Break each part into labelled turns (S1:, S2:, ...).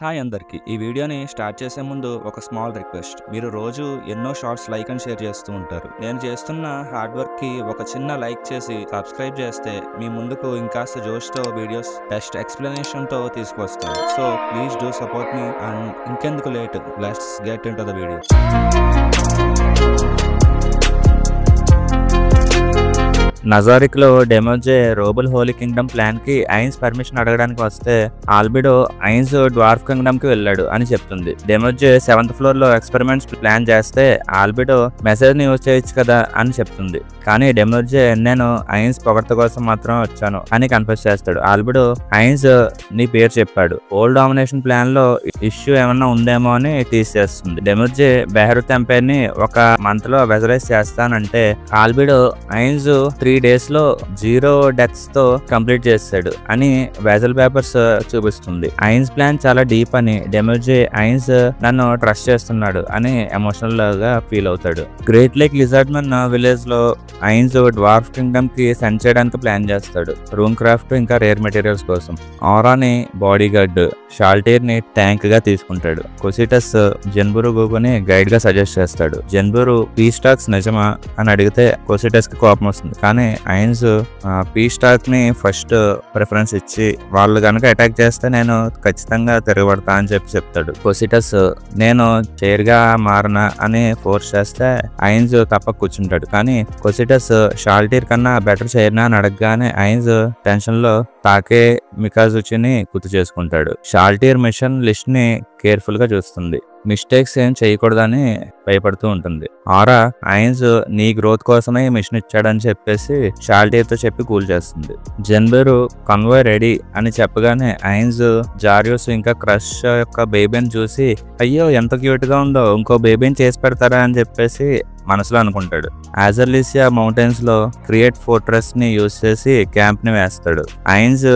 S1: Hi అందరికీ. ఈ వీడియోని స్టార్ట్ చేసే ముందు ఒక స్మాల్ రిక్వెస్ట్. మీరు రోజు ఎన్నో షార్ట్స్ లైక్ అండ్ షేర్ చేస్తూ ఉంటారు. నేను చేస్తున్న హార్డ్ వర్క్కి ఒక చిన్న లైక్ చేసి సబ్స్క్రైబ్ చేస్తే మీ ముందుకు ఇంకాస్త జోష్తో వీడియోస్ బెస్ట్ ఎక్స్ప్లెనేషన్తో తీసుకొస్తాను. సో ప్లీజ్ డూ సపోర్ట్ మీ అండ్ ఇంకెందుకు late, let's get into the video. నజారిక్లో డెమోజే రోబుల్ హోలీ కింగ్డమ్ ప్లాన్ కి ఐన్స్ పర్మిషన్ అడగడానికి వస్తే ఆల్బిడో ఐన్స్ డ్వార్ఫ్ కింగ్డమ్ కి వెళ్ళాడు అని చెప్తుంది. డెమోజే 7th ఫ్లోర్ లో ఎక్స్పెరిమెంట్స్ ప్లాన్ చేస్తే ఆల్బిడో మెసేజ్ ని యూజ్ చేయొచ్చు కదా అని చెప్తుంది. కానీ డెమోజే నేను ఐన్స్ పొగడ్త కోసం మాత్రం వచ్చాను అని కన్ఫెస్ చేస్తాడు. ఆల్బిడో ఐన్స్ నీ పేరు చెప్పాడు, ఓల్డ్ డామినేషన్ ప్లాన్ లో ఇష్యూ ఏమన్నా ఉందేమో అని తీసేస్తుంది. డెమోజే బెహరూత్ ఎంపైర్ ని ఒక మంత్ లో వెజలైజ్ చేస్తానంటే ఆల్బిడో ఐన్స్ 3 days లో 0 deaths తో కంప్లీట్ చేస్తాడు అని వెజల్ పేపర్స్ చూపిస్తుంది. ఐన్స్ ప్లాన్ చాలా డీప్ అని డెమోజే ఐన్స్ నన్ను ట్రస్ట్ చేస్తున్నాడు అని ఎమోషనల్ గా ఫీల్ అవుతాడు. గ్రేట్ లేక్ లిజార్డ్మన్ విలేజ్ లో ఐన్స్ డ్వార్ఫ్ కింగ్డమ్ కి సెండ్ చేయడానికి ప్లాన్ చేస్తాడు, రూమ్ క్రాఫ్ట్ ఇంకా రేర్ మెటీరియల్స్ కోసం. ఆరాని బాడీ గార్డ్, షాల్టీర్ ని ట్యాంక్ గా తీసుకుంటాడు. కొసిటస్ జెన్బురు గూగుని గైడ్ గా సజెస్ట్ చేస్తాడు. జెన్బురు పీస్ టాక్స్ నిజమా అని అడిగితే కొసిటస్ కి కోపం వస్తుంది. కానీ ఐన్స్ పీస్ టాక్ ని ఫస్ట్ ప్రిఫరెన్స్ ఇచ్చి వాళ్ళు కనుక అటాక్ చేస్తే నేను ఖచ్చితంగా తిరగబడతా అని చెప్తాడు. కొసిటస్ నేను చైర్ గా మారనా అని ఫోర్స్ చేస్తే ఐన్స్ తప్ప కూర్చుంటాడు. కానీ కొసిటస్ షాల్టీర్ కన్నా బెటర్ చైర్నా అని అడగగానే ఐన్స్ టెన్షన్ లో తాకే మికాజుచిని గుర్తు చేసుకుంటాడు. షాల్టీర్ మిషన్ లిస్ట్ ని కేర్ఫుల్ గా చూస్తుంది, మిస్టేక్స్ ఏం చేయకూడదని భయపడుతూ ఉంటుంది. ఆరా ఐన్స్ నీ గ్రోత్ కోసమే మిషన్ ఇచ్చాడని చెప్పేసి షాల్టీర్ తో చెప్పి కూల్ చేస్తుంది. జెన్బెరు కన్వాయ్ రెడీ అని చెప్పగానే ఐన్స్ జారియోస్ ఇంకా క్రష్ యొక్క బేబీని చూసి అయ్యో ఎంత క్యూట్ గా ఉందో, ఇంకో బేబీని చేసి పెడతారా అని చెప్పేసి మనసులో అనుకుంటాడు. ఆజర్లిసియా మౌంటైన్స్ లో క్రియేట్ ఫోర్ట్రెస్ ని యూజ్ చేసి క్యాంప్ ని వేస్తాడు. ఐన్స్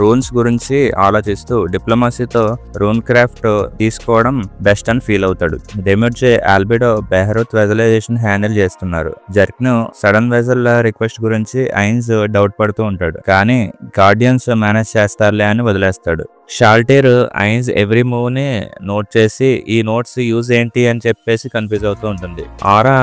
S1: రూన్స్ గురించి ఆలోచిస్తూ డిప్లొమసీతో రూన్ క్రాఫ్ట్ తీసుకోవడం బెస్ట్ అని ఫీల్ అవుతాడు. డెమోజే ఆల్బిడో బెహరూత్ వెజలైజేషన్ హ్యాండిల్ చేస్తున్నారు. జర్క్ను సడన్ వెజల్ రిక్వెస్ట్ గురించి ఐన్స్ డౌట్ పడుతూ ఉంటాడు. కానీ గార్డియన్స్ మేనేజ్ చేస్తారులే అని వదిలేస్తాడు. షాల్టీర్ ఐన్స్ ఎవ్రీ మూవ్ ని నోట్ చేసి ఈ నోట్స్ యూజ్ ఏంటి అని చెప్పేసి కన్ఫ్యూజ్ అవుతూ ఉంటుంది. ఆరా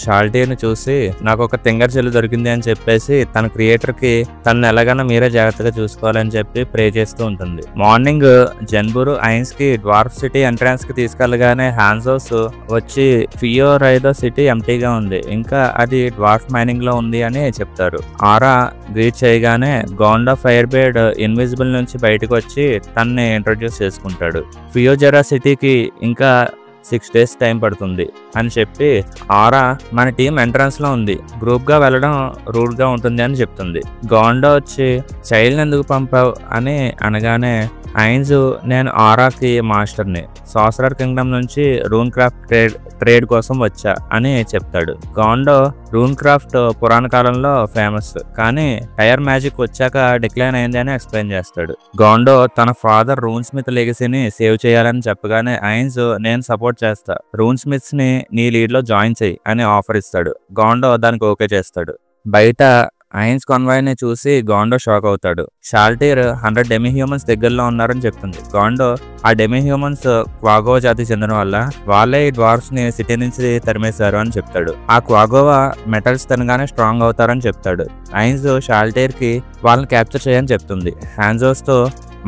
S1: షాల్టీర్ ని చూసి నాకు ఒక తింగర్ చెల్లి దొరికింది అని చెప్పేసి తన క్రియేటర్ కి తనను ఎలాగైనా మీరే జాగ్రత్తగా చూసుకోవాలని చెప్పి ప్రే చేస్తూ ఉంటుంది. మార్నింగ్ జెన్బురు ఐన్స్ కి డ్వార్ఫ్ సిటీ ఎంట్రన్స్ కి తీసుకెళ్లగానే హాన్జోస్ వచ్చి ఫియో రైదో సిటీ ఎంటీగా ఉంది, ఇంకా అది డ్వార్ఫ్ మైనింగ్ లో ఉంది అని చెప్తారు. ఆరా గ్రీట్ చేయగానే గోండా ఫైర్ బేర్డ్ ఇన్విజిబుల్ నుంచి బయటకు వచ్చి తన్ని ఇంట్రొడ్యూస్ చేసుకుంటాడు. ఫియోజెరా సిటీకి ఇంకా 6 days టైం పడుతుంది అని చెప్పి ఆరా మన టీం ఎంట్రన్స్ లో ఉంది, గ్రూప్ గా వెళ్ళడం రూడ్ గా ఉంటుంది అని చెప్తుంది. గోండా వచ్చి చైల్డ్ ఎందుకు పంపావు అని అనగానే ఐన్స్ నేను ఆరాకి మాస్టర్ని, సాసరర్ కింగ్డమ్ నుంచి రూన్ క్రాఫ్ట్ ట్రేడ్ కోసం వచ్చా అని చెప్తాడు. గోండో రూన్ క్రాఫ్ట్ పురాణ కాలంలో ఫేమస్, కానీ టైర్ మ్యాజిక్ వచ్చాక డిక్లైన్ అయింది అని ఎక్స్ప్లెయిన్ చేస్తాడు. గోండో తన ఫాదర్ రూన్ స్మిత్ లెగసీని సేవ్ చేయాలని చెప్పగానే ఐన్స్ నేను సపోర్ట్ చేస్తా, రూన్ స్మిత్స్ ని నీ లీడ్ లో జాయిన్ చెయ్యి అని ఆఫర్ ఇస్తాడు. గోండో దానికి ఓకే చేస్తాడు. బయట ఐన్స్ కాన్వాయ్ ని చూసి గోండో షాక్ అవుతాడు. షాల్టీర్ 100 డెమి హ్యూమన్స్ దగ్గరలో ఉన్నారని చెప్తుంది. గోండో ఆ డెమి హ్యూమన్స్ క్వాగోవా జాతికి చెందిన వాళ్ళే ఈ డ్వార్ఫ్స్ ని సిటీ నుంచి తరిమేశారు అని చెప్తాడు. ఆ క్వాగోవా మెటల్స్ తినగానే స్ట్రాంగ్ అవుతారని చెప్తాడు. ఐన్స్ షాల్టీర్ కి వాళ్ళని క్యాప్చర్ చేయని చెప్తుంది. హాన్జోస్ తో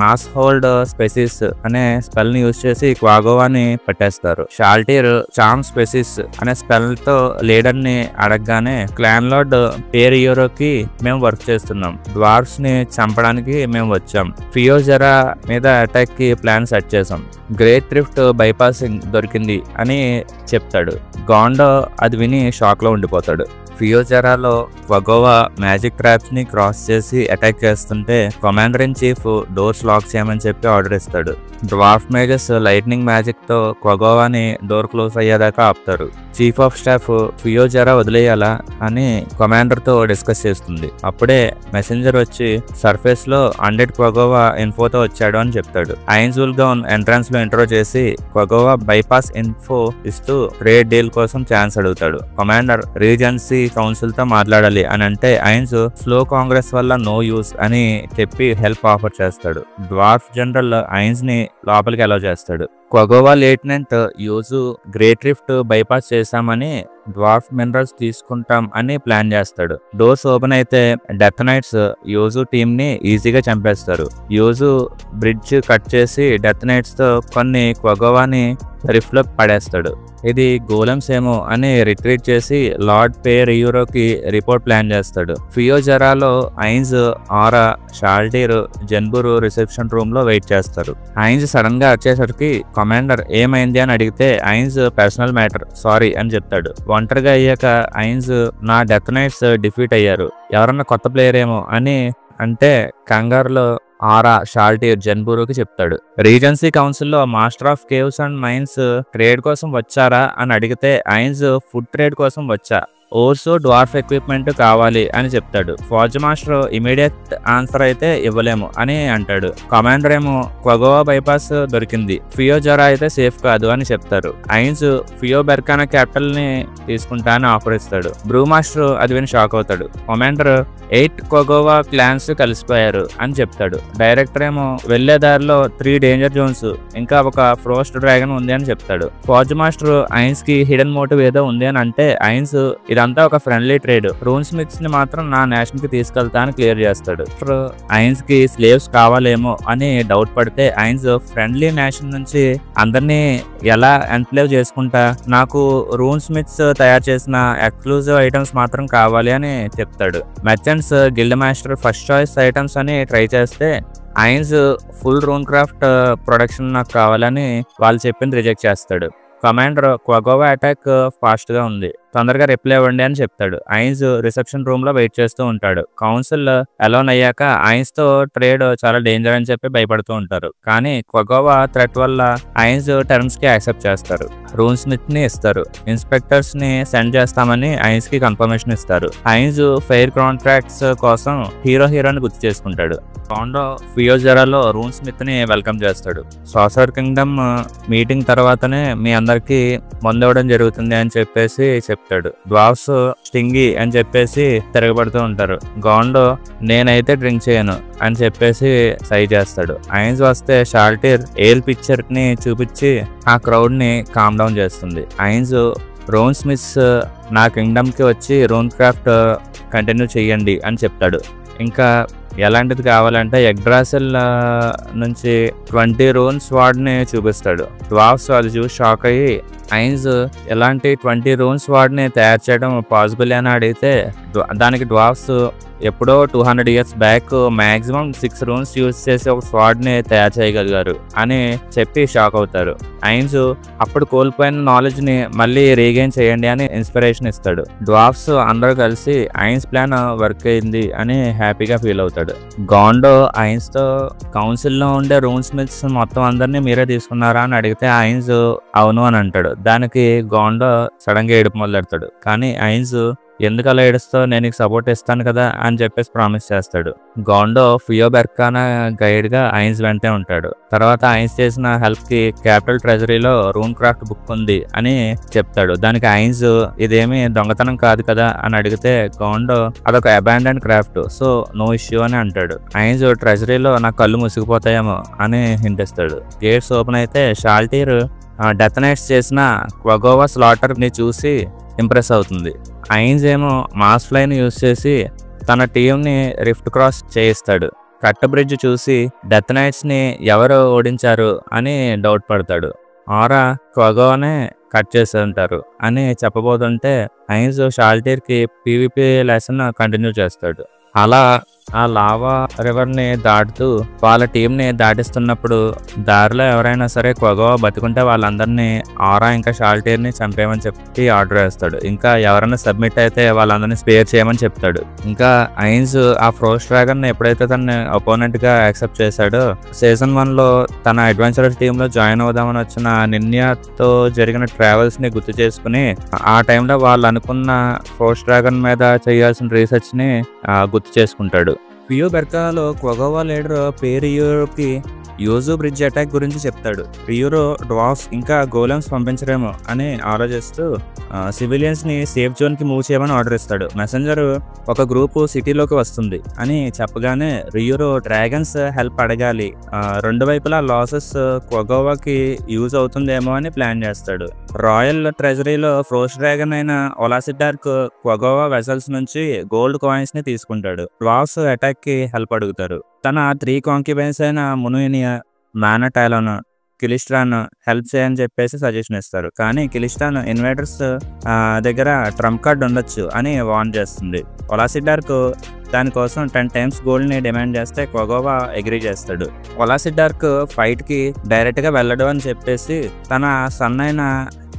S1: మాస్ హోల్డ్ స్పెసిస్ అనే స్పెల్ ని యూజ్ చేసి క్వాగోవాని పట్టేస్తారు. షాల్టీర్ చామ్ స్పెసిస్ అనే స్పెల్ తో లీడర్ ని అడగగానే క్లాన్ లార్డ్ పేరియోరోకి మేము వర్క్ చేస్తున్నాం, డ్వార్ఫ్స్ ని చంపడానికి మేము వచ్చాం, ఫియోజెరా మీద అటాక్ కి ప్లాన్ సెట్ చేసాం, గ్రేట్ థ్రిఫ్ట్ బైపాసింగ్ దొరికింది అని చెప్తాడు. గోండో అది విని షాక్ లో ఉండిపోతాడు. ఫియోజెరాలో క్వాగోవా మ్యాజిక్ ట్రాప్స్ ని క్రాస్ చేసి అటాక్ చేస్తుంటే commander in chief doors lock చేయమని చెప్పి ఆర్డర్ ఇస్తాడు. డ్వార్ఫ్ మేజర్స్ లైట్నింగ్ మ్యాజిక్ తో క్వాగోవాని డోర్ క్లోజ్ అయ్యేదాకా ఆపుతారు. చీఫ్ ఆఫ్ స్టాఫ్ ఫియోజరా వదిలేయాలా అని కమాండర్ తో డిస్కస్ చేస్తుంది. అప్పుడే మెసెంజర్ వచ్చి సర్ఫేస్ లో 100 క్వగోవా ఇన్ఫోతో వచ్చాడు అని చెప్తాడు. ఐన్స్ ఉల్గౌన్ ఎంట్రన్స్ లో ఇంట్రో చేసి క్వగోవా బైపాస్ ఇన్ఫో ఇస్తూ ట్రేడ్ డీల్ కోసం ఛాన్స్ అడుగుతాడు. కమాండర్ రీజెన్సీ కౌన్సిల్ తో మాట్లాడాలి అని అంటే ఐన్స్ స్లో కాంగ్రెస్ వల్ల నో యూస్ అని చెప్పి హెల్ప్ ఆఫర్ చేస్తాడు. డ్వార్ఫ్ జనరల్ ఐన్స్ ని లోపలికి అలౌ చేస్తాడు. Quagoa lieutenant Yoozu great rift bypass చేశామని డ్వార్ఫ్ మినరల్స్ తీసుకుంటాం అని ప్లాన్ చేస్తాడు. డోర్స్ ఓపెన్ అయితే డెత్ నైట్స్ యూజు టీమ్ ని ఈజీగా చంపేస్తారు. యూజు బ్రిడ్జ్ కట్ చేసి డెత్ నైట్స్ తో కొన్ని క్వగోవాని రిఫ్ట్ లో పడేస్తాడు. ఇది గోలెమ్స్ ఏమో అని రిట్రీట్ చేసి లార్డ్ పేర్ యూరోకి రిపోర్ట్ ప్లాన్ చేస్తాడు. ఫియోజరాలో ఐన్స్, ఆరా, షాల్టీర్, జెన్బురు రిసెప్షన్ రూమ్ లో వెయిట్ చేస్తారు. ఐన్స్ సడన్ గా వచ్చేసరికి కమాండర్ ఏమైంది అని అడిగితే ఐన్స్ పర్సనల్ మ్యాటర్ సారీ అని చెప్తాడు. ఒంటరిగా అయ్యాక ఐన్స్ నా డెత్ నైట్స్ డిఫీట్ అయ్యారు, ఎవరన్నా కొత్త ప్లేయర్ ఏమో అని అంటే కంగారులో ఆరా, షాల్టీర్, జెన్బురుకి చెప్తాడు. రీజెన్సీ కౌన్సిల్లో master of caves and mines trade కోసం వచ్చారా అని అడిగితే ఐన్స్ ఫుడ్ ట్రేడ్ కోసం వచ్చా, ఓర్సు డ్వార్ఫ్ ఎక్విప్మెంట్ కావాలి అని చెప్తాడు. ఫార్జ్ మాస్టర్ ఇమీడియట్ ఆన్సర్ అయితే ఇవ్వలేము అని అంటాడు. కమాండర్ ఏమో క్వగోవా బైపాస్ దొరికింది, ఫియోజరా అయితే సేఫ్ కాదు అని చెప్తారు. ఐన్స్ ఫియో బెర్కానా క్యాపిటల్ ని తీసుకుంటా అని ఆఫర్ ఇస్తాడు. బ్రూ మాస్టర్ అది విని షాక్ అవుతాడు. కమాండర్ 8 క్వగోవా క్లాన్స్ కలిసిపోయారు అని చెప్తాడు. డైరెక్టర్ ఏమో వెళ్లే దారిలో 3 డేంజర్ జోన్స్ ఇంకా ఒక ఫ్రోస్ట్ డ్రాగన్ ఉంది అని చెప్తాడు. ఫార్జ్ మాస్టర్ ఐన్స్ కి హిడెన్ మోటివ్ ఏదో ఉంది అని అంటే ఐన్స్ ఇదంతా ఒక ఫ్రెండ్లీ ట్రేడ్, రూన్ స్మిత్స్ ని మాత్రం నా నేషన్ కి తీసుకెళ్తా అని క్లియర్ చేస్తాడు. ఐన్స్ కి స్లేవ్స్ కావాలేమో అని డౌట్ పడితే ఐన్స్ ఫ్రెండ్లీ నేషన్ నుంచి అందరినీ ఎలా ఎన్క్లేవ్ చేసుకుంటా, నాకు రూన్ స్మిత్స్ తయారు చేసిన ఎక్స్క్లూజివ్ ఐటమ్స్ మాత్రం కావాలి అని చెప్తాడు. Merchants guild master first choice items అని ట్రై చేస్తే ఐన్స్ ఫుల్ రూన్ క్రాఫ్ట్ ప్రొడక్షన్ నాకు కావాలని వాళ్ళు చెప్పింది రిజెక్ట్ చేస్తాడు. కమాండర్ క్వగోవా అటాక్ ఫాస్ట్ గా ఉంది, తొందరగా రిప్లై ఇవ్వండి అని చెప్తాడు. ఐన్స్ రిసెప్షన్ రూమ్ లో వెయిట్ చేస్తూ ఉంటాడు. కౌన్సిల్ అలోన్ అయ్యాక ఐన్స్ తో ట్రేడ్ చాలా డేంజర్ అని చెప్పి భయపడుతూ ఉంటారు. కానీ క్వగోవా థ్రెట్ వల్ల ఐన్స్ టర్మ్స్ కి యాక్సెప్ట్ చేస్తారు. రూన్ స్మిత్ ని ఇస్తారు. ఇన్స్పెక్టర్స్ ని సెండ్ చేస్తామని ఐన్స్ కి కన్ఫర్మేషన్ ఇస్తారు. ఐన్స్ ఫెయిర్ కాంట్రాక్ట్స్ కోసం హీరోని గుర్తు చేసుకుంటాడు. కాండో ఫియోజరాలో రూన్ స్మిత్ ని వెల్కమ్ చేస్తాడు. సాసర్ కింగ్డమ్ మీటింగ్ తర్వాతనే మీ అందరికి మందివ్వడం జరుగుతుంది అని చెప్పేసి చెప్తాడు. డ్వార్ఫ్స్ స్టింగి అని చెప్పేసి తిరగబడుతూ ఉంటారు. గాండో నేనైతే డ్రింక్ చేయను అని చెప్పేసి సై చేస్తాడు. ఐన్స్ వస్తే షాల్టీర్ ఏల్ పిక్చర్ ని చూపించి ఆ క్రౌడ్ ని కామ్ డౌన్ చేస్తుంది. ఐన్స్ రూన్ స్మిత్స్ నా కింగ్డమ్ కి వచ్చి రూన్ క్రాఫ్ట్ కంటిన్యూ చెయ్యండి అని చెప్తాడు. ఇంకా ఎలాంటిది కావాలంటే ఎగ్డ్రాసెల్ నుంచి 20 రూన్స్ వాడిని చూపిస్తాడు. డ్వార్ఫ్స్ అది చూసి షాక్ అయ్యి ఐన్స్ ఎలాంటి 20 రూన్స్ వాడిని తయారు చేయడం పాసిబుల్ అని అడిగితే దానికి డ్వార్ఫ్స్ ఎప్పుడో 200 years back maximum 6 runs use చేసి ఒక స్వాడ్ ని తయారు చేయగలిగారు అని చెప్పి షాక్ అవుతారు. ఐన్స్ అప్పుడు కోల్పోయిన నాలెడ్జ్ ని మళ్ళీ రీగెయిన్ చేయండి అని ఇన్స్పిరేషన్ ఇస్తాడు. డ్వార్ఫ్స్ అందరూ కలిసి ఐన్స్ ప్లాన్ వర్క్ అయింది అని హ్యాపీగా ఫీల్ అవుతాడు. గాండో ఐన్స్ తో కౌన్సిల్ లో ఉండే రూన్ స్మిత్స్ మొత్తం అందరినీ మీరే తీసుకున్నారా అని అడిగితే ఐన్స్ అవును అని అంటాడు. దానికి గాండో సడన్ గా ఏడుపు మొదలెడతాడు. కానీ ఐన్స్ ఎందుకు అలా ఏడుస్తావు, నేను నీకు సపోర్ట్ ఇస్తాను కదా అని చెప్పేసి ప్రామిస్ చేస్తాడు. గాండో ఫియో బెర్కానా గైడ్ గా ఐన్స్ వెంటే ఉంటాడు. తర్వాత ఐన్స్ చేసిన హెల్ప్ కి క్యాపిటల్ ట్రెజరీలో రూన్ క్రాఫ్ట్ బుక్ ఉంది అని చెప్తాడు. దానికి ఐన్స్ ఇదేమి దొంగతనం కాదు కదా అని అడిగితే గాండో అదొక abandoned craft, so no issue అని అంటాడు. ఐన్స్ ట్రెజరీలో నా కళ్ళు ముసిగిపోతాయేమో అని హింట్ ఇస్తాడు. గేట్స్ ఓపెన్ అయితే షాల్టీర్ డెత్ నైట్స్ చేసిన క్వగోవా స్లాటర్ ని చూసి ఇంప్రెస్ అవుతుంది. ఐన్స్ ఏమో మాస్ ఫ్లైని యూజ్ చేసి తన టీంని రిఫ్ట్ క్రాస్ చేయిస్తాడు. కట్ట బ్రిడ్జ్ చూసి డెత్ నైట్స్ ని ఎవరు ఓడించారు అని డౌట్ పడతాడు. ఆరా క్వగోవానే కట్ చేసి ఉంటారు అని చెప్పబోతుంటే ఐన్స్ షాల్టీర్ కి పీవీపీ లెసన్ కంటిన్యూ చేస్తాడు. అలా ఆ లావా రివర్ ని దాటుతూ వాళ్ళ టీం ని దాటిస్తున్నప్పుడు దారిలో ఎవరైనా సరే క్వగోవా బతికుంటే వాళ్ళందరినీ ఆరా ఇంకా షాల్టీర్ ని చంపేయమని చెప్పి ఆర్డర్ వేస్తాడు. ఇంకా ఎవరైనా సబ్మిట్ అయితే వాళ్ళందరినీ స్పేర్ చేయమని చెప్తాడు. ఇంకా ఐన్స్ ఆ ఫ్రోస్ట్ డ్రాగన్ ని ఎప్పుడైతే తన అపోనెంట్ గా యాక్సెప్ట్ చేశాడో సీజన్ 1 లో తన అడ్వెంచరర్ టీమ్ లో జాయిన్ అవుదామని వచ్చిన నిన్యాతో జరిగిన ట్రావెల్స్ ని గుర్తు చేసుకుని ఆ టైంలో వాళ్ళు అనుకున్న ఫ్రోస్ట్ డ్రాగన్ మీద చేయాల్సిన రీసెర్చ్ ని గుర్తు చేసుకుంటాడు. పియో బెర్కాలో క్వగోవా లీడర్ పేరియోకి యూజు బ్రిడ్జ్ అటాక్ గురించి చెప్తాడు. రియూరో డ్వార్ఫ్స్ ఇంకా గోలెమ్స్ పంపించరేమో అని ఆలోచిస్తూ సివిలియన్స్ ని సేఫ్ జోన్ కి మూవ్ చేయమని ఆర్డర్ ఇస్తాడు. మెసెంజర్ ఒక గ్రూప్ సిటీలోకి వస్తుంది అని చెప్పగానే రియూరో డ్రాగన్స్ హెల్ప్ అడగాలి, రెండు వైపులా లాసెస్ క్వగోవాకి యూజ్ అవుతుందేమో అని ప్లాన్ చేస్తాడు. రాయల్ ట్రెజరీలో ఫ్రోస్ట్ డ్రాగన్ అయిన ఒలాసిడార్క్ క్వగోవా వెసల్స్ నుంచి గోల్డ్ కాయిన్స్ ని తీసుకుంటాడు. డ్వార్ఫ్స్ అటాక్ కి హెల్ప్ అడుగుతారు. తన 3 కాంక్యుబైన్స్ అయిన మునుయినియా, మానటైలోన్, కిలిస్ట్రాన్ హెల్ప్ చేయని చెప్పేసి సజెషన్ ఇస్తారు. కానీ కిలిస్ట్రాన్ ఇన్వైడర్స్ దగ్గర ట్రంప్ కార్డ్ ఉండొచ్చు అని వార్న్ చేస్తుంది. ఒలాసిడార్క్ దానికోసం 10 times గోల్డ్ ని డిమాండ్ చేస్తే క్వగోవా అగ్రీ చేస్తాడు. ఒలాసిడార్క్ ఫైట్ కి డైరెక్ట్ గా వెళ్ళడు అని చెప్పేసి తన సన్ అయిన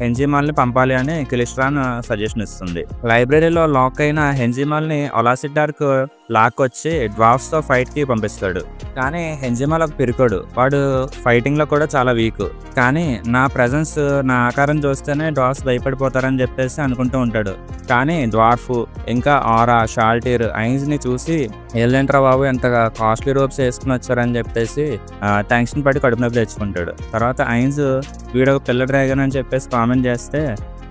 S1: హెంజిమాల్ ని పంపాలి అని కిలిస్ట్రాన్ సజెషన్ ఇస్తుంది. లైబ్రరీలో లాక్ అయిన హెంజిమాల్ ని ఒలాసిడార్క్ లాక్కొచ్చి డ్వార్ఫ్స్ తో ఫైట్ కి పంపిస్తాడు. కానీ హెంజిమాల్ ఒక పిరికోడు, వాడు ఫైటింగ్ లో కూడా చాలా వీక్. కానీ నా ప్రెజెన్స్, నా ఆకారం చూస్తేనే డ్వార్ఫ్స్ భయపడిపోతారని చెప్పేసి అనుకుంటూ ఉంటాడు. కానీ డ్వార్ఫ్ ఇంకా ఆరా, షాల్టీర్ ఐన్స్ ని చూసి ఏంటంటారా బాబు ఎంత కాస్ట్లీ రోప్స్ వేసుకుని వచ్చారని చెప్పేసి టెన్షన్ పడి కడుపు నొప్పి తెచ్చుకుంటాడు. తర్వాత ఐన్స్ వీడొక పిల్ల డ్రాగన్ అని చెప్పేసి కామెంట్ చేస్తే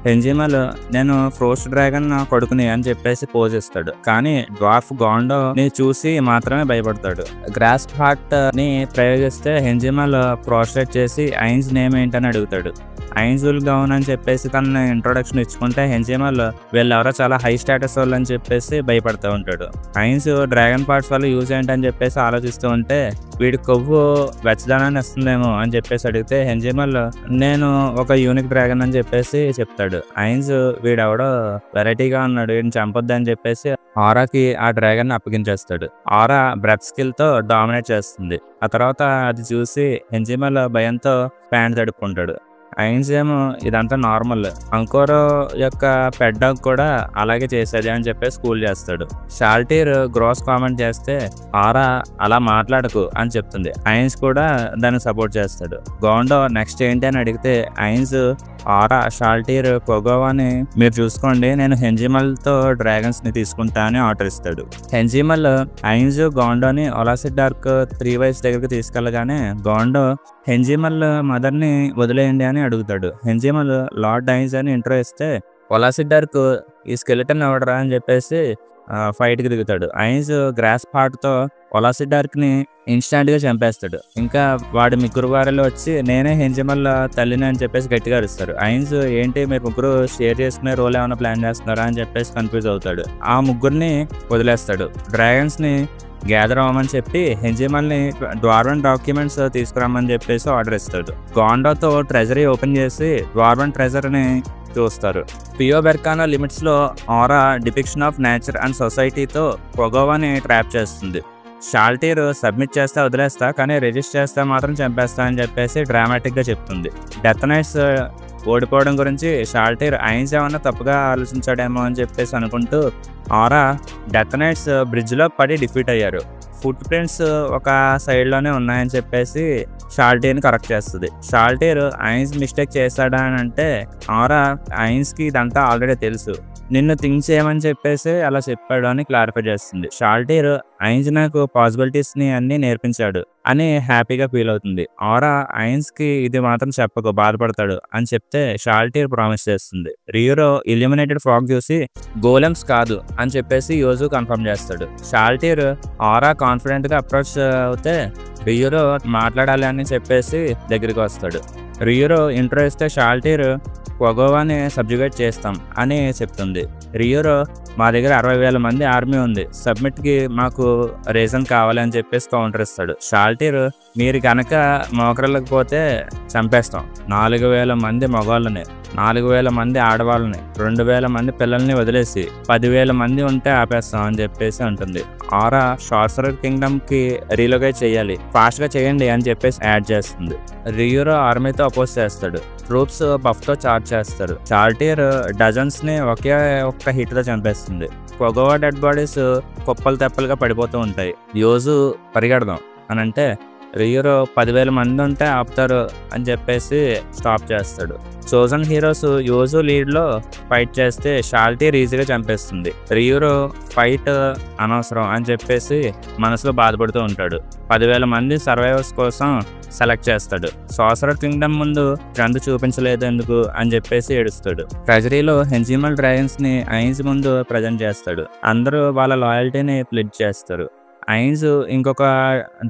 S1: హెంజిమాల్ నేను ఫ్రోస్ట్ డ్రాగన్ కొడుకుని అని చెప్పేసి పోజ్ ఇస్తాడు. కానీ డ్వార్ఫ్ గాండో ని చూసి మాత్రమే భయపడతాడు. గ్రాస్ హార్ట్ ని ప్రయోగిస్తే హెంజిమాల్ ప్రోస్ట్రేట్ చేసి ఐన్స్ నేమ్ ఏంటని అడుగుతాడు. ఐన్జుల్ గౌన్ అని చెప్పేసి తన ఇంట్రొడక్షన్ ఇచ్చుకుంటే హెంజిమాల్ వీళ్ళెవరో చాలా హై స్టేటస్ వాళ్ళు అని చెప్పేసి భయపడుతూ ఉంటాడు. ఐన్స్ డ్రాగన్ పార్ట్స్ వల్ల యూజ్ ఏంటని చెప్పేసి ఆలోచిస్తూ ఉంటే వీడి కొవ్వు వెచ్చదనాన్ని ఇస్తుందేమో అని చెప్పేసి అడిగితే హెంజిమాల్ నేను ఒక యూనిక్ డ్రాగన్ అని చెప్పేసి చెప్తాడు. ఐన్స్ వీడెవడో వెరైటీగా ఉన్నాడు, వీడిని చంపొద్దు అని చెప్పేసి ఆరాకి ఆ డ్రాగన్ అప్పగించేస్తాడు. ఆరా బ్రెత్ స్కిల్ తో డామినేట్ చేస్తుంది. ఆ తర్వాత అది చూసి హెంజిమాల్ భయంతో ప్యాంట్ తడుపుకుంటాడు. ఐన్స్ ఏమో ఇదంతా నార్మల్, అంకోరో యొక్క పెట్ డాగ్ కూడా అలాగే చేసేది అని చెప్పేసి కూల్ చేస్తాడు. షాల్టీర్ గ్రాస్ కామెంట్ చేస్తే ఆరా అలా మాట్లాడకు అని చెప్తుంది. ఐన్స్ కూడా దాన్ని సపోర్ట్ చేస్తాడు. గోండో నెక్స్ట్ ఏంటి అని అడిగితే ఐన్స్ ఆరా, షాల్టీర్, క్వగోవాని మీరు చూసుకోండి, నేను హెంజిమాల్ తో డ్రాగన్స్ ని తీసుకుంటా అని ఆర్డర్ ఇస్తాడు. హెంజిమాల్ ఐన్స్ గోండోని ఒలాసిడార్క్ 3 వైస్ దగ్గరికి తీసుకెళ్ళగానే గోండో హెంజిమాల్ మదర్ ని వదిలేయండి అని అడుగుతాడు. హెంజిమాల్ లార్డ్ ఐన్స్ అని ఇంట్రో ఇస్తే ఒలాసిడార్క్ ఈ స్కెలిటన్ ఎవడరా అని చెప్పేసి ఫైట్ కి దిగుతాడు. ఐన్స్ గ్రాస్ పార్ట్ తో ఒలాసిడార్క్ ని ఇన్స్టాంట్ గా చంపేస్తాడు. ఇంకా వాడి ముగ్గురు వారిలో వచ్చి నేనే హెంజిమాల్ తల్లిని అని చెప్పేసి గట్టిగా అరుస్తారు. ఐన్స్ ఏంటి మీరు ముగ్గురు షేర్ చేసుకునే రోల్ ఏమైనా ప్లాన్ చేస్తున్నారా అని చెప్పేసి కన్ఫ్యూజ్ అవుతాడు. ఆ ముగ్గురిని వదిలేస్తాడు. డ్రాగన్స్ ని గ్యాదర్ అవ్వమని చెప్పి హెంజిమాల్ ని డ్వార్వన్ డాక్యుమెంట్స్ తీసుకురామని చెప్పేసి ఆర్డర్ ఇస్తాడు. గాండోతో ట్రెజరీ ఓపెన్ చేసి డ్వార్వన్ ట్రెజర్ ని చూస్తారు. పియో బెర్కానో లిమిట్స్ లో Aura depiction of nature and సొసైటీతో క్వగోవాని ట్రాప్ చేస్తుంది. షాల్టీర్ సబ్మిట్ చేస్తే వదిలేస్తా, కానీ రిజిస్ట్ చేస్తే మాత్రం చంపేస్తా అని చెప్పేసి డ్రామాటిక్ గా చెప్తుంది. డెత్ నైట్స్ ఓడిపోవడం గురించి షాల్టీర్ ఐన్స్ ఏమన్నా తప్పుగా ఆలోచించాడేమో అని చెప్పేసి అనుకుంటూ ఆరా డెత్ నైట్స్ బ్రిడ్జ్ లో పడి డిఫీట్ అయ్యారు, ఫుట్ ప్రింట్స్ ఒక సైడ్ లోనే ఉన్నాయని చెప్పేసి షాల్టీర్ని కరెక్ట్ చేస్తుంది. షాల్టీర్ ఐన్స్ మిస్టేక్ చేశాడా అని అంటే ఆరా ఐన్స్ కి ఇదంతా ఆల్రెడీ తెలుసు, నిన్ను థింక్ చేయమని చెప్పేసి అలా చెప్పాడు అని క్లారిఫై చేస్తుంది. షాల్టీర్ ఐన్స్ నాకు పాసిబిలిటీస్ ని అన్ని నేర్పించాడు అని హ్యాపీగా ఫీల్ అవుతుంది. ఆరా ఐన్స్ కి ఇది మాత్రం చెప్పకు, బాధపడతాడు అని చెప్తే షాల్టీర్ ప్రామిస్ చేస్తుంది. రియూరో ఇల్యూమినేటెడ్ ఫ్రాగ్ చూసి గోలెమ్స్ కాదు అని చెప్పేసి యోజు కన్ఫర్మ్ చేస్తాడు. షాల్టీర్ ఆరా కాన్ఫిడెంట్ గా అప్రోచ్ అవుతే రియూరో మాట్లాడాలి అని చెప్పేసి దగ్గరికి వస్తాడు. రియూరో ఇంట్రో ఇస్తే షాల్టీర్ క్వగోవాని సబ్జుగేట్ చేస్తాం అని చెప్తుంది. రియూరో మా దగ్గర 60,000 మంది ఆర్మీ ఉంది, సబ్మిట్ కి మాకు రీజన్ కావాలి అని చెప్పేసి కౌంటర్ ఇస్తాడు. షాల్టీర్ మీరు కనుక మోకరలకు పోతే చంపేస్తాం, 4,000 మంది మగవాళ్ళని 4,000 మంది ఆడవాళ్ళని 2,000 మంది పిల్లల్ని వదిలేసి 10,000 మంది ఉంటే ఆపేస్తాం అని చెప్పేసి ఉంటుంది. ఆరా సార్సరర్ కింగ్డమ్ కి రీలొకేట్ చేయాలి, ఫాస్ట్ గా చేయండి అని చెప్పేసి యాడ్ చేస్తుంది. రియూరో ఆర్మీతో అపోజ్ చేస్తాడు. ట్రూప్స్ బఫ్ తో చార్జ్ చేస్తారు. చార్టియర్ డజన్స్ ని ఒకే ఒక్క హిట్ తో చంపేస్తుంది. పొగవ డెడ్ బాడీస్ కుప్పలు తెప్పలుగా పడిపోతూ ఉంటాయి. యోజు పరిగెడదాం అని అంటే రియూరో 10,000 మంది ఉంటే ఆపుతారు అని చెప్పేసి స్టాప్ చేస్తాడు. చోజన్ హీరోస్ యోజు లీడ్ లో ఫైట్ చేస్తే షాల్టియర్ ఈజీగా చంపేస్తుంది. రియూరో ఫైట్ అనవసరం అని చెప్పేసి మనసులో బాధపడుతూ ఉంటాడు. 10,000 మంది సర్వైవర్స్ కోసం సెలెక్ట్ చేస్తాడు. సార్సరర్ కింగ్డమ్ ముందు స్ట్రెంత్ చూపించలేదు ఎందుకు అని చెప్పేసి ఏడుస్తాడు. ట్రెజరీలో హెన్జిమల్ డ్రాగన్స్ ని ఐన్స్ ముందు ప్రజెంట్ చేస్తాడు. అందరూ వాళ్ళ లాయల్టీని ప్లెడ్జ్ చేస్తారు. ఐన్స్ ఇంకొక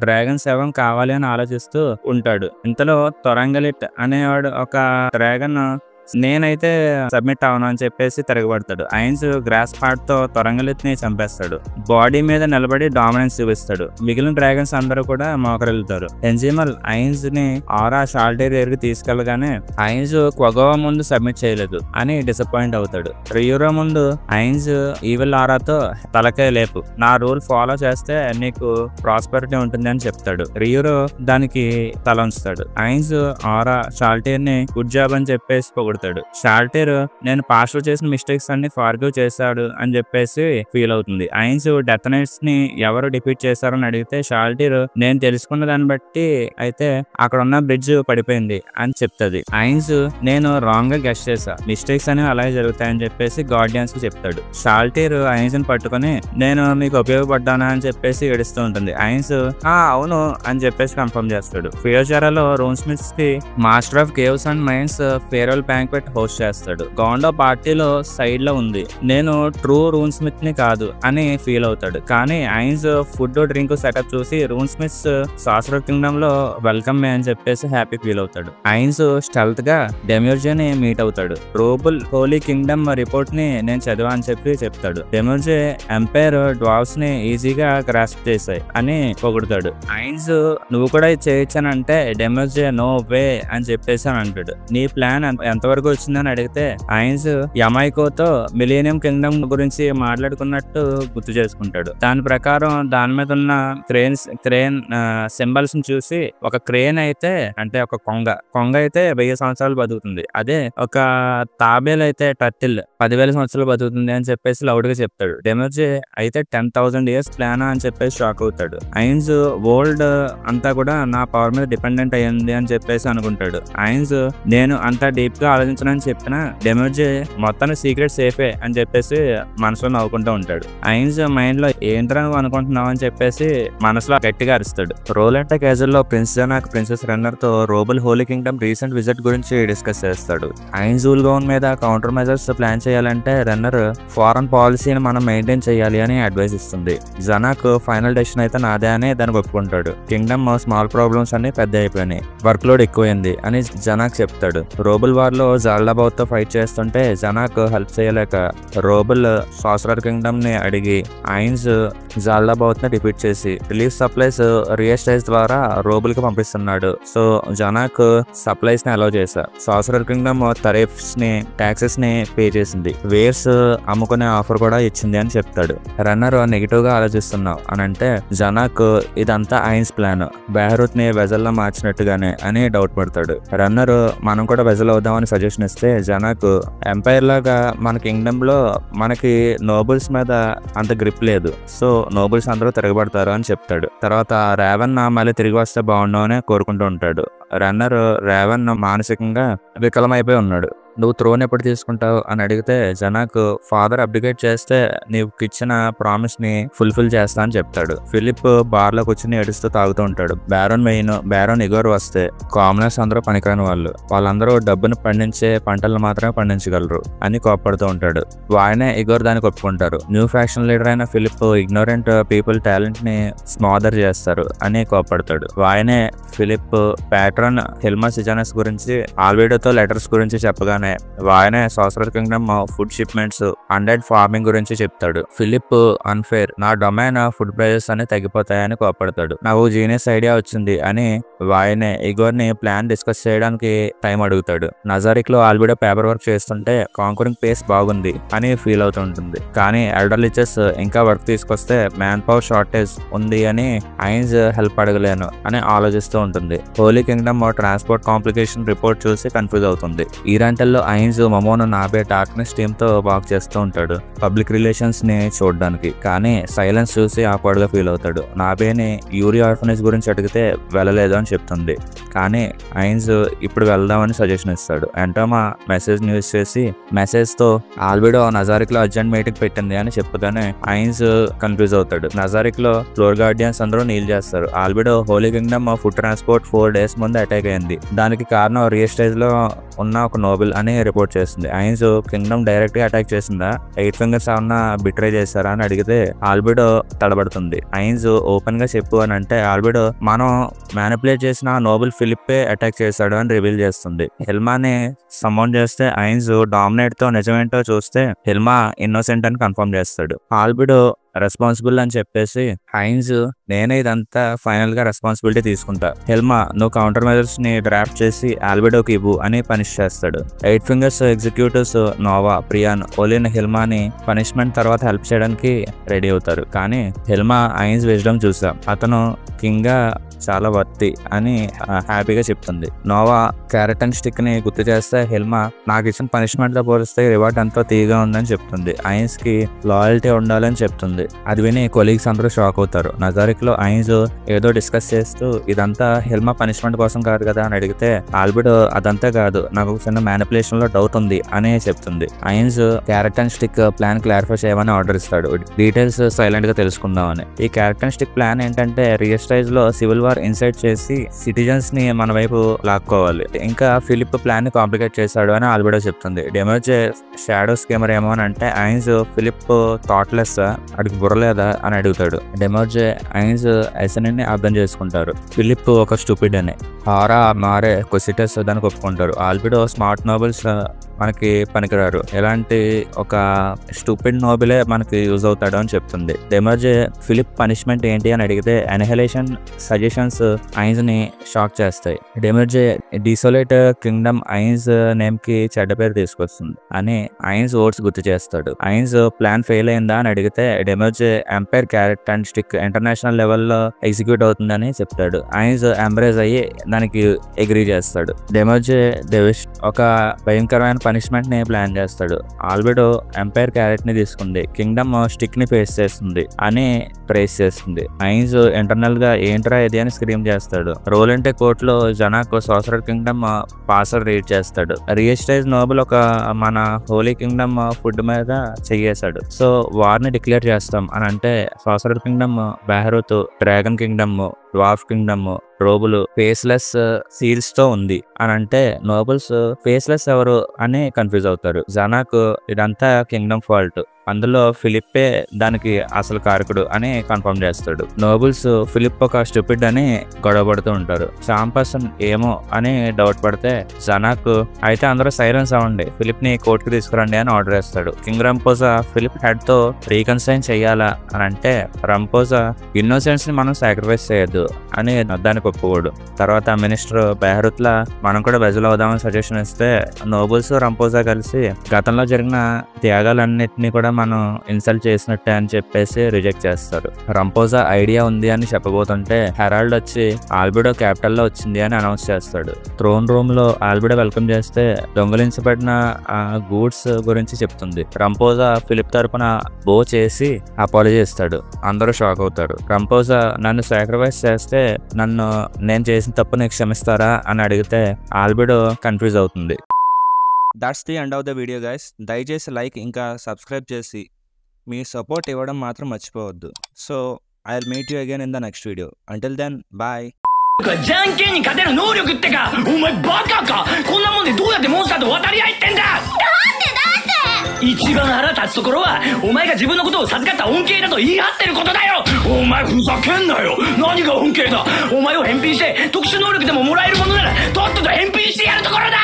S1: డ్రాగన్ శవం కావాలి అని ఆలోచిస్తూ ఉంటాడు. ఇంతలో తొరంగలిట్ అనేవాడు ఒక డ్రాగన్ నేనైతే సబ్మిట్ అవను అని చెప్పేసి తిరగబడతాడు. ఐన్స్ గ్రాస్ పార్ట్ తో తొరంగలిత్ ని చంపేస్తాడు. బాడీ మీద నిలబడి డామినెన్స్ చూపిస్తాడు. మిగిలిన డ్రాగన్స్ అందరూ కూడా మోకరిల్లుతారు. హెన్జిమల్ ఐన్స్ ని ఆరా షాల్టియర్ దగ్గరికి తీసుకెళ్లగానే ఐన్స్ క్వగోవా ముందు సబ్మిట్ చేయలేదు అని డిసప్పాయింట్ అవుతాడు. రియూరో ముందు ఐన్స్ ఈవిల్ ఆరాతో తలకే లేపు, నా రూల్ ఫాలో చేస్తే నీకు ప్రాస్పెరిటీ ఉంటుంది అని చెప్తాడు. రియూరో దానికి తల ఉంచుతాడు. ఐన్స్ ఆరా షాల్టియర్ ని గుడ్ జాబ్ అని చెప్పేసి పొగుడుతాడు. షాల్టియర్ నేను పాస్ట్ లో చేసిన మిస్టేక్స్ అన్ని ఫార్గివ్ చేశాడు అని చెప్పేసి ఫీల్ అవుతుంది. ఐన్స్ డెత్ నైట్స్ ని ఎవరు డిఫీట్ చేశారని అడిగితే షాల్టియర్ నేను తెలుసుకున్న దాన్ని బట్టి అయితే అక్కడ ఉన్న బ్రిడ్జ్ పడిపోయింది అని చెప్తుంది. ఐన్స్ నేను రాంగ్ గా గెస్ చేశా, మిస్టేక్స్ అనేవి అలాగే జరుగుతాయని చెప్పేసి గార్డియన్స్ కి చెప్తాడు. షాల్టియర్ ఐన్స్ ని పట్టుకుని నేను మీకు ఉపయోగపడ్డానా అని చెప్పేసి ఏడుస్తూ ఉంటుంది. ఐన్స్ అవును అని చెప్పేసి కన్ఫర్మ్ చేస్తాడు. ఫియోజారాలో రూన్ స్మిత్స్ కి master of caves and mines farewell banquet host చేస్తాడు. గౌండో పార్టీలో సైడ్ లో ఉంది, నేను ట్రూ రూన్ స్మిత్ ని కాదు అని ఫీల్ అవుతాడు. కానీ ఐన్స్ ఫుడ్ డ్రింక్ సెటప్ చూసి రూన్ స్మిత్స్ సార్సరర్ కింగ్డమ్ లో వెల్కమ్ మే అని చెప్పేసి హ్యాపీ ఫీల్ అవుతాడు. ఐన్స్ స్టెల్త్ గా డెమ్యూర్జే ని మీట్ అవుతాడు. రోబుల్ హోలీ కింగ్డమ్ రిపోర్ట్ ని నేను చదివా అని చెప్పి చెప్తాడు. డెమ్యూర్జే ఎంపైర్ డ్వార్ఫ్స్ ని ఈజీగా గ్రాస్ప్ చేశాయి అని పొగుడుతాడు. ఐన్స్ నువ్వు కూడా చేయొచ్చానంటే డెమ్యూర్జే నో వే అని చెప్పేసి అని అంటాడు. నీ ప్లాన్ ఎంతవరకు వచ్చిందని అడిగితే ఐన్స్ యమైకోతో మిలీనియం కింగ్డమ్ గురించి మాట్లాడుకున్నట్టు గుర్తు చేసుకుంటాడు. దాని ప్రకారం దాని మీద ఉన్న క్రేన్ సింబల్స్ ని చూసి ఒక క్రేన్ అయితే అంటే ఒక కొంగ అయితే 1000 సంవత్సరాలు బతుకుతుంది, అదే ఒక తాబేల్ అయితే టర్టిల్ 10,000 సంవత్సరాలు బతుకుతుంది అని చెప్పేసి లౌడ్ గా చెప్తాడు. డెమర్జే అయితే 10,000 years ప్లాన్ అని చెప్పేసి షాక్ అవుతాడు. ఐన్స్ వరల్డ్ అంతా కూడా నా పవర్ మీద డిపెండెంట్ అయ్యింది అని చెప్పేసి అనుకుంటాడు. ఐన్స్ నేను అంతా డీప్ గా ఆలోచించనని చెప్పిన డెమర్జే మొత్తాన్ని సీక్రెట్ సేఫే అని చెప్పేసి మనసులో నవ్వుకుంటూ ఉంటాడు. ఐన్స్ మైండ్ లో ఏంట్రా నువ్వు అనుకుంటున్నావు అని చెప్పేసి మనసులో గట్టిగా అరుస్తాడు. రోలెంట్ క్యాజల్ లో ప్రిన్స్ జనాక్ ప్రిన్సెస్ రన్నర్ తో రోబుల్ హోలీ కింగ్డమ్ రీసెంట్ విజిట్ గురించి డిస్కస్ చేస్తాడు. ఐన్స్ ఉల్గౌన్ మీద కౌంటర్ మెజర్స్ ప్లాన్ చేయాలంటే రన్నర్ ఫారెన్ పాలసీని మనం మెయింటైన్ చేయాలి అని అడ్వైస్ ఇస్తుంది. జనాక్ ఫైనల్ డెసిషన్ అయితే నాదే అని దాన్ని ఒప్పుకుంటాడు. కింగ్డమ్ స్మాల్ ప్రాబ్లమ్స్ అన్ని పెద్ద అయిపోయినాయి, వర్క్ లోడ్ ఎక్కువైంది అని జనాక్ చెప్తాడు. రోబుల్ వార్ లో జాల్డాబాద్ తో ఫైట్ చేస్తుంటే జనాక్ హెల్ప్ చేయలేక రోబుల్ సార్సరర్ కింగ్డమ్ ని అడిగి ఐన్స్ జాల్డాబాద్ ని డిఫీట్ చేసి రిలీఫ్ సప్లైస్ రియస్టైజ్ ద్వారా రోబుల్ కి పంపిస్తున్నాడు. సో జనాక్ సప్లైస్ ని అలౌ చేశా. సార్సరర్ కింగ్డమ్ టారిఫ్స్ ని టాక్సెస్ ని పే చేసింది, వేర్స్ అమ్ముకునే ఆఫర్ కూడా ఇచ్చింది అని చెప్తాడు. రన్నర్ నెగిటివ్ గా ఆలోచిస్తున్నావు అని అంటే జనాక్ ఇదంతా ఐన్స్ ప్లాన్, బెహరూత్ ని వెజల్ లో మార్చినట్టుగానే అని డౌట్ పడతాడు. రన్నర్ మనం కూడా వెజల్ అవుదామని సజెషన్ ఇస్తే జనాక్ ఎంపైర్ లాగా మన కింగ్డమ్ లో మనకి నోబుల్స్ మీద అంత గ్రిప్ లేదు, సో నోబుల్స్ అందరూ తిరగబడతారు అని చెప్తాడు. తర్వాత రేవన్ మళ్ళీ తిరిగి వస్తే బాగుండు అని కోరుకుంటూ ఉంటాడు. రన్నర్ రేవన్ మానసికంగా వికలమైపోయి ఉన్నాడు. నువ్వు థ్రోన్ ఎప్పుడు తీసుకుంటావు అని అడిగితే జనాక్ ఫాదర్ అబ్డికేట్ చేస్తే నీకు ఇచ్చిన ప్రామిస్ ని ఫుల్ఫిల్ చేస్తా అని చెప్తాడు. ఫిలిప్ బార్ లో కూర్చుని ఏడుస్తూ తాగుతూ ఉంటాడు. బ్యారోన్ ఇగోర్ వస్తే కామనర్స్ అందరూ పనికిరాని వాళ్ళందరూ డబ్బును పండించే పంటలను మాత్రమే పండించగలరు అని కోప్పడుతూ ఉంటాడు. వాయనే ఇగోర్ దానికి ఒప్పుకుంటారు. న్యూ ఫ్యాక్షన్ లీడర్ అయిన ఫిలిప్ ఇగ్నోరెంట్ పీపుల్ టాలెంట్ ని స్మాదర్ చేస్తారు అని కోప్పడతాడు. వాయనే ఫిలిప్ ప్యాట్రన్ హెల్మా సిజానస్ గురించి ఆల్బెడోతో లెటర్స్ గురించి చెప్పగానే నిజమే. వాయనే సాసర్ kingdom food shipments, undead farming గురించి చెప్తాడు. ఫిలిప్ అన్ఫేర్, నా డొమైన్ ఫుడ్ ప్రైజెస్ అన్ని తగ్గిపోతాయని కోపడతాడు. నాకు జీనియస్ ఐడియా వచ్చింది అని వాయనే ఇగోర్ ని ప్లాన్ డిస్కస్ చేయడానికి టైం అడుగుతాడు. నజారిక్ లో ఆల్బిడో పేపర్ వర్క్ చేస్తుంటే కాంకరింగ్ పేస్ బాగుంది అని ఫీల్ అవుతుంటుంది. కానీ ఎల్డర్ లిచెస్ ఇంకా వర్క్ తీసుకొస్తే మ్యాన్ పవర్ షార్టేజ్ ఉంది అని ఐన్స్ హెల్ప్ అడగలేను అని ఆలోచిస్తూ ఉంటుంది. Holy kingdom transport complication report చూసి కన్ఫ్యూజ్ అవుతుంది. ఈ రంటల్లో ఐన్స్ మమోను నాబే డార్క్నెస్ టీమ్ తో వాక్ చేస్తూ ఉంటాడు పబ్లిక్ రిలేషన్స్ ని చూడడానికి. కానీ సైలెన్స్ చూసి ఆపాడుగా ఫీల్ అవుతాడు. నాబేని యూరి ఆర్ఫనేజ్ గురించి అడిగితే వెళ్ళలేదు అని చెప్తుంది. కానీ ఐన్స్ ఇప్పుడు వెళ్దామని సజెషన్ ఇస్తాడు. ఎంటోమా మెసేజ్ యూజ్ చేసి మెసేజ్ తో ఆల్బిడో నజారిక్ లో అర్జెంట్ మీటింగ్ పెట్టింది అని చెప్పుగానే ఐన్స్ కన్ఫ్యూజ్ అవుతాడు. నజారిక్ లో ఫ్లోర్ గార్డియన్స్ అందరూ నీల్ చేస్తారు. Albedo holy kingdom food transport 4 days ముందు అటాక్ అయింది. దానికి కారణం రియస్టేజ్ లో ఉన్న ఒక నోబెల్ అని రిపోర్ట్ చేస్తుంది. ఐన్స్ కింగ్డమ్ డైరెక్ట్ గా అటాక్ చేసిందా, 8 fingers ఏమన్నా బిట్రే చేశారా అని అడిగితే ఆల్బిడో తడబడుతుంది. ఐన్స్ ఓపెన్ గా చెప్పు అని అంటే ఆల్బిడో మనం మ్యానిపులేట్ చేసిన నోబెల్ ఫిలిప్పే అటాక్ చేశాడు అని రివీల్ చేస్తుంది. హెల్మాని సమ్మౌన్ చేస్తే ఐన్స్ డామినేట్ తో నిజమేంటో చూస్తే హెల్మా ఇన్నోసెంట్ అని కన్ఫర్మ్ చేస్తాడు. ఆల్బిడో రెస్పాన్సిబుల్ అని చెప్పేసి హైన్స్ నేనే ఇదంతా ఫైనల్ గా రెస్పాన్సిబిలిటీ తీసుకుంటా, హెల్మా నువ్వు కౌంటర్ మెజర్స్ ని డ్రాఫ్ట్ చేసి ఆల్బిడోకి ఇవ్వు అని పనిష్ చేస్తాడు. 8 fingers ఎగ్జిక్యూటివ్స్ నోవా, ప్రియాన్, ఓలిన్ హెల్మాని పనిష్మెంట్ తర్వాత హెల్ప్ చేయడానికి రెడీ అవుతారు. కానీ హెల్మా ఐన్స్ విజ్డమ్ చూసా అతను కింగ్ గా చాలా వర్తి అని హ్యాపీగా చెప్తుంది. నోవా క్యారెట్ అండ్ స్టిక్ ని గుర్తు చేస్తే హెల్మా నాకు ఇచ్చిన పనిష్మెంట్ తో పోలిస్తే రివార్డ్ ఎంతో తీగా ఉందని చెప్తుంది. ఐన్స్ కి లాయల్టీ ఉండాలని చెప్తుంది. అది విని కొలీగ్స్ అందరూ షాక్ అవుతారు. నజారిక్ లో ఐన్స్ ఏదో డిస్కస్ చేస్తూ ఇదంతా హెల్మా పనిష్మెంట్ కోసం కాదు కదా అని అడిగితే ఆల్బిడో అదంతా కాదు, నాకు చిన్న మ్యానిపులేషన్ లో డౌట్ ఉంది అని చెప్తుంది. Ains carrot and stick plan clarify చేయమని ఆర్డర్ ఇస్తాడు, డీటెయిల్స్ సైలెంట్ గా తెలుసుకుందామని. ఈ క్యారెట్ అండ్ స్టిక్ ప్లాన్ ఏంటంటే రియస్టైజ్ లో సివిల్ వార్ ఇన్సైట్ చేసి సిటిజన్స్ ని మన వైపు లాక్కోవాలి. ఇంకా ఫిలిప్ ప్లాన్ ని కాంప్లికేట్ చేశాడు అని ఆల్బిడో చెప్తుంది. డెమోజే షాడో స్కీమర్ ఏమో అని అంటే ఐన్స్ ఫిలిప్ థాట్లెస్, అడిగి బుర్రలేదా అని అడుగుతాడు. డెమోజే ఐన్స్ ఎసన్ని అర్థం చేసుకుంటారు. ఫిలిప్ ఒక స్టూపిడ్ అని, హారా మారే కొసిటస్ దానికి ఒప్పుకుంటారు. ఆల్బిడో స్మార్ట్ నోబెల్స్ మనకి పనికిరారు, ఎలాంటి ఒక స్టూపిడ్ నోబెలే మనకి యూజ్ అవుతాడు అని చెప్తుంది. డెమోజే ఫిలిప్ పనిష్మెంట్ ఏంటి అని అడిగితే అనహైలేషన్ సజెషన్స్ ఐన్స్ ని షాక్ చేస్తాయి. డెమోజే డిసోలేట్ కింగ్డమ్ ఐన్స్ నేమ్ కి చెడ్డ పేరు తీసుకొస్తుంది అని ఐన్స్ ఓట్స్ గుర్తు చేస్తాడు. ఐన్స్ ప్లాన్ ఫెయిల్ అయిందా అని అడిగితే డెమోజే empire carrot and stick international లెవెల్లో ఎగ్జిక్యూట్ అవుతుందని చెప్తాడు. ఐన్స్ ఎంబ్రేజ్ అయ్యి దానికి అగ్రీ చేస్తాడు. డెమోజే డెవిష్ ఒక భయంకరమైన పనిష్మెంట్ ని ప్లాన్ చేస్తాడు. ఆల్బిడో ఎంపైర్ క్యారెట్ ని తీసుకుంది, కింగ్డమ్ స్టిక్ ని ఫేస్ చేస్తుంది అని ప్రైజ్ చేస్తుంది. ఐన్స్ ఇంటర్నల్ గా ఏంట్రా ఇది అని స్క్రీమ్ చేస్తాడు. రోలెంటే కోర్ట్ లో జనాక్ సాసర్ కింగ్డమ్ పాసర్ రీడ్ చేస్తాడు. రియస్టైజ్ నోబెల్ ఒక మన హోలీ కింగ్డమ్ ఫుడ్ మీద చెయ్యేశాడు, సో వార్ ని డిక్లేర్ చేస్తాం అని అంటే సాసర్ కింగ్డమ్ బెహరూత్, డ్రాగన్ కింగ్డమ్, డ్వార్ఫ్ కింగ్డమ్, రోబులు ఫేస్లెస్ సీల్స్ తో ఉంది అని అంటే నోబెల్స్ ఫేస్లెస్ ఎవరు అని కన్ఫ్యూజ్ అవుతారు. జనాక్ ఇదంతా కింగ్డమ్ ఫాల్ట్, అందులో ఫిలిప్పే దానికి అసలు కారకుడు అని కన్ఫర్మ్ చేస్తాడు. నోబెల్స్ ఫిలిప్ ఒక స్టూపిడ్ అని గొడవపడుతూ ఉంటారు. చాంపర్సన్ ఏమో అని డౌట్ పడితే జనాక్ అయితే అందరూ సైలెన్స్ అవ్వండి, ఫిలిప్ ని కోర్టుకు తీసుకురండి అని ఆర్డర్ చేస్తాడు. కింగ్ రంపోజా ఫిలిప్ హెడ్ తో రీకన్సైన్ చెయ్యాలా అని అంటే రంపోజా ఇన్నోసెన్స్ ని మనం సాక్రిఫైస్ చేయొద్దు అని దానికి ఒప్పుకోడు. తర్వాత మినిస్టర్ బెహరూత్ లా మనం కూడా బెజల్ అవుదామని సజెషన్ ఇస్తే నోబెల్స్ రంపోజా కలిసి గతంలో జరిగిన త్యాగాలన్నిటినీ కూడా మనం ఇన్సల్ట్ చేసినట్టే అని చెప్పేసి రిజెక్ట్ చేస్తారు. రంపోజా ఐడియా ఉంది అని చెప్పబోతుంటే హెరాల్డ్ వచ్చి ఆల్బిడో క్యాపిటల్ లో వచ్చింది అని అనౌన్స్ చేస్తాడు. థ్రోన్ రూమ్ లో ఆల్బిడో వెల్కమ్ చేస్తే దొంగలించబడిన గూడ్స్ గురించి చెప్తుంది. రంపోజా ఫిలిప్ తరపున బో చేసి అపాలజీ ఇస్తాడు. అందరూ షాక్ అవుతారు. రంపోజా నన్ను సాక్రిఫైస్ చేస్తే నన్ను నేను చేసిన తప్పు నీకు క్షమిస్తారా అని అడిగితే ఆల్బిడో కన్ఫ్యూజ్ అవుతుంది. That's the end of the video guys. దయచేసి లైక్ ఇంకా సబ్స్క్రైబ్ చేసి మీ సపోర్ట్ ఇవ్వడం మాత్రం మర్చిపోవద్దు. So I will meet you again in the next video. Until then bye.
S2: じゃんけんに勝てる能力ってか、お前バカか。こんなもんでどうやってモンスターと渡り合いってんだ。一番腹立つところはお前が自分のことを授かった恩恵だと言い張ってることだよ。お前ふざけんなよ。何が恩恵だ。お前を返品して特殊能力でももらえるものならとっとと返品してやるところだ。